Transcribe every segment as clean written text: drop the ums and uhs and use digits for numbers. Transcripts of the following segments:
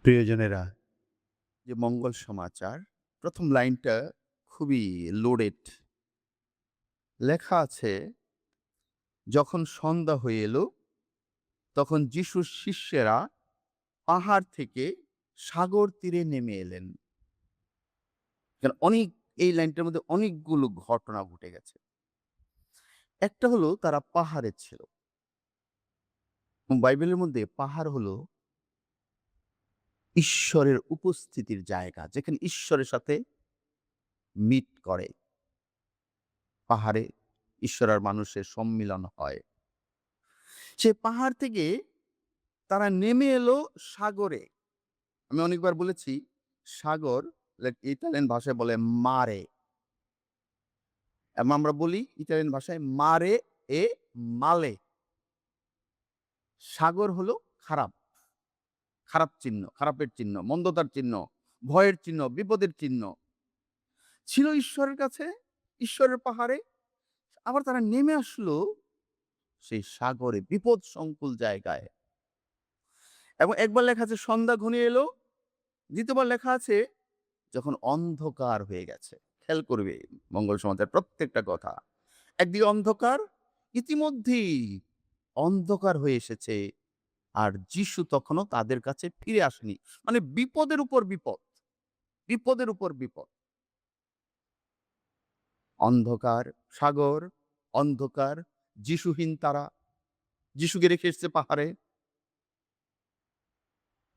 প্রিয়জনেরা, যে মঙ্গল সমাচার প্রথম লাইনটা খুবই লোডেড। লেখা আছে, যখন সন্ধ্যা হয়ে এলো তখন যিশুর শিষ্যেরা পাহাড় থেকে সাগর তীরে নেমে এলেন। অনেক এই লাইনটার মধ্যে অনেকগুলো ঘটনা ঘটে গেছে। একটা হলো তারা পাহাড়ে ছিল। বাইবেলের মধ্যে পাহাড় হলো ঈশ্বরের উপস্থিতির জায়গা, যেখানে ঈশ্বরের সাথে মিট করে। পাহাড়ে ঈশ্বর আর মানুষের সম্মিলন হয়। সে পাহাড় থেকে তারা নেমে এলো সাগরে। আমি অনেকবার বলেছি, সাগর ইতালিয়ান ভাষায় বলে মারে, এবং আমরা বলি ইতালিয়ান ভাষায় মারে এ মালে। সাগর হলো খারাপ, খারাপ চিহ্ন, খারাপের চিহ্ন, মন্দতার চিহ্ন, ভয়ের চিহ্ন, বিপদের চিহ্ন। ছিল ঈশ্বরের কাছে, ঈশ্বরের পাহাড়ে। আবার তারা নেমে আসলো সেই সাগরে, বিপদ সংকুল জায়গায়। এবং একবার লেখা আছে সন্ধ্যা ঘনিয়ে এলো, দ্বিতীয়বার লেখা আছে যখন অন্ধকার হয়ে গেছে। খেয়াল করবে মঙ্গল সমাজের প্রত্যেকটা কথা। একদিকে অন্ধকার, ইতিমধ্যেই অন্ধকার হয়ে এসেছে, আর যিশু তখনও তাদের কাছে ফিরে আসেনি। মানে বিপদের উপর বিপদ, বিপদের উপর বিপদ। অন্ধকার সাগর, অন্ধকার, যিশুহীন তারা, যিশুকে রেখে এসছে পাহাড়ে।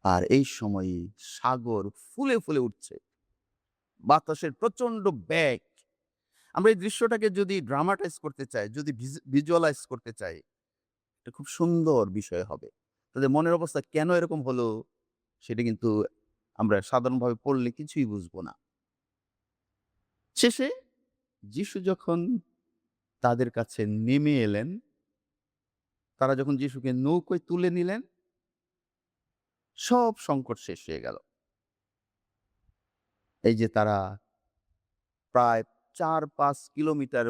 আর এই সময়ে সাগর ফুলে ফুলে উঠছে, বাতাসের প্রচন্ড বেগ। আমরা এই দৃশ্যটাকে যদি ড্রামাটাইজ করতে চাই, যদি ভিজুয়ালাইজ করতে চাই, এটা খুব সুন্দর বিষয় হবে। তাদের মনের অবস্থা কেন এরকম হলো, সেটা কিন্তু আমরা সাধারণভাবে পড়লে কিছুই বুঝবো না। শেষে যিশু যখন তাদের কাছে নেমে এলেন, তারা যখন যিশুকে নৌকোয় তুলে নিলেন, সব সংকট শেষ হয়ে গেল। এই যে তারা প্রায় ৪-৫ কিলোমিটার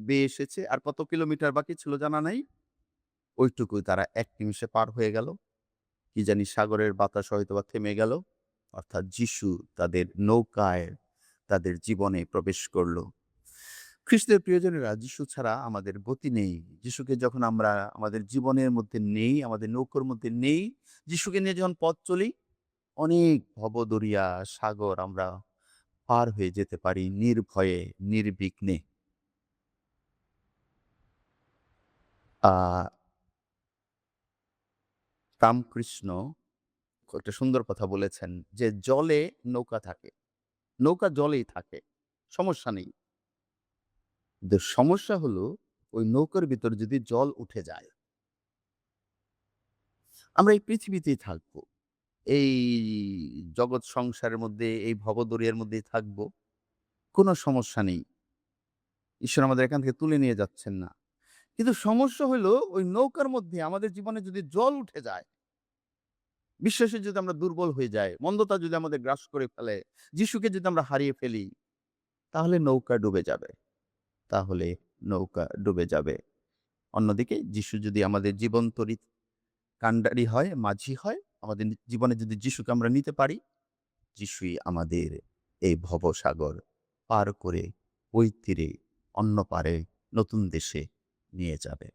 বেয়ে এসেছে, আর কত কিলোমিটার বাকি ছিল জানা নাই। ওইটুকুই তারা ১ নিমিষে পার হয়ে গেল। কি জানি সাগরের বাতাস হয়তোবা থেমে গেল। অর্থাৎ যিশু তাদের নৌকায় তাদের জীবনে প্রবেশ করল। খ্রিস্টের প্রিয়জনেরা, যিশু ছাড়া আমাদের গতি নেই। যিশুকে যখন আমরা আমাদের জীবনের মধ্যে নেই, আমাদের নৌকার মধ্যে নেই, যিশুকে নিয়ে যখন পথ চলি, অনেক ভবদরিয়া সাগর আমরা পার হয়ে যেতে পারি নির্ভয়ে, নির্বিঘ্নে। আ রামকৃষ্ণ একটা সুন্দর কথা বলেছেন যে, জলে নৌকা থাকে। নৌকা জলেই থাকে। সমস্যা নেই। কিন্তু সমস্যা হলো ওই নৌকার ভিতর যদি জল উঠে যায়। আমরা এই পৃথিবীতেই থাকবো। এই জগৎ সংসারের মধ্যে, এই ভবদরিয়ার মধ্যেই থাকবো। কোনো সমস্যা নেই। ঈশ্বর আমাদের এখান থেকে তুলে নিয়ে যাচ্ছেন না। কিন্তু সমস্যা হলো ওই নৌকার মধ্যে আমাদের জীবনে যদি জল উঠে যায়, বিশ্বাসে যদি আমরা দুর্বল হয়ে যাই, মন্দতা যদি আমাদের গ্রাস করে ফেলে, যিশুকে যদি আমরা হারিয়ে ফেলি, তাহলে নৌকা ডুবে যাবে। তাহলে নৌকা ডুবে যাবে। অন্যদিকে যিশু যদি আমাদের জীবন তড়িৎ কান্ডারি হয়, মাঝি হয়, আমাদের জীবনে যদি যিশুকে আমরা নিতে পারি, যিশুই আমাদের এই ভবসাগর পার করে ওই তীরে, অন্য পারে, নতুন দেশে নিয়ে যাবে।